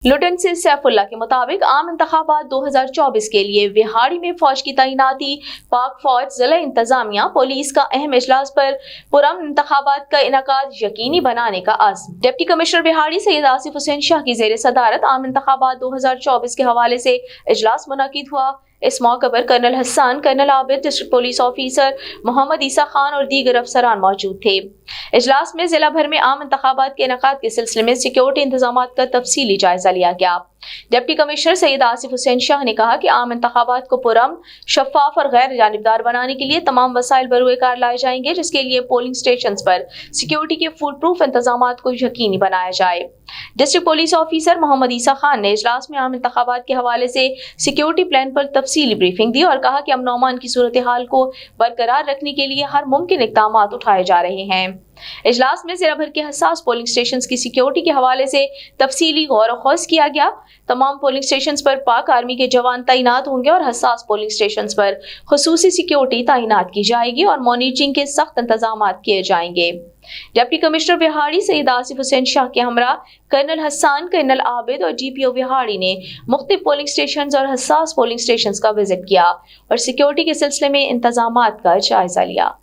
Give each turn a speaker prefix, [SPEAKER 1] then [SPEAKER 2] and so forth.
[SPEAKER 1] लुटेंसी सैफुल्लाह के मुताबिक आम इंतखाबात 2024 के लिए विहाड़ी में फौज की तैनाती, पाक फौज, जिला इंतजामिया, पुलिस का अहम इजलास पर पुरअमन इंतखाबात का इनकाद यकीनी बनाने का अज़्म। डिप्टी कमिश्नर बिहाड़ी सैयद आसिफ हुसैन शाह की ज़ेर सदारत आम इंतखाबात 2024 के हवाले से इजलास मुनक़िद हुआ। इस मौके पर colonel Hasan, colonel Abid, district police officer Mohammad Isa Khan और दीगर अफसरान मौजूद थे। इजलास में जिला भर में आम इंतखाबात के इनकाद के सिलसिले में सिक्योरिटी इंतजामात का तफसीली जायजा लिया गया। डिप्टी कमिश्नर सैयद आसिफ हुसैन शाह ने कहा कि आम इंतखाबात को पुरअमन, शफ़ाफ और गैर जानिबदार बनाने के लिए तमाम वसाइल बरूए कार लाए जाएंगे, जिसके लिए पोलिंग स्टेशन पर सिक्योरिटी के फुल प्रूफ इंतजामात को यकीनी बनाया जाए। District police officer Mohammad Isa Khan ने इजलास में आम इंतखाबात के हवाले से सिक्योरिटी प्लान पर तफसीली ब्रीफिंग दी और कहा कि अमन और अमान की सूरत हाल को बरकरार रखने के लिए हर मुमकिन इक़दाम उठाए जा रहे हैं। इजलास में जिला भर के हसास पोलिंग स्टेशन की सिक्योरिटी के हवाले से तफसीली गौर व खौज किया गया। तमाम पोलिंग स्टेशन पर पाक आर्मी के जवान तैनात होंगे और हसास पोलिंग स्टेशन पर खुसूसी सिक्योरिटी तैनात की जाएगी और मॉनिटरिंग के सख्त इंतजाम किए जाएंगे। डिप्टी कमिश्नर बिहाड़ी सैयद आसिफ हुसैन शाह के हमरा कर्नल हसन, कर्नल आबिद और GPO बिहाड़ी ने मुख्तलिफ पोलिंग स्टेशन और हसास पोलिंग स्टेशन का विजिट किया और सिक्योरिटी के सिलसिले में इंतजामात का जायजा लिया।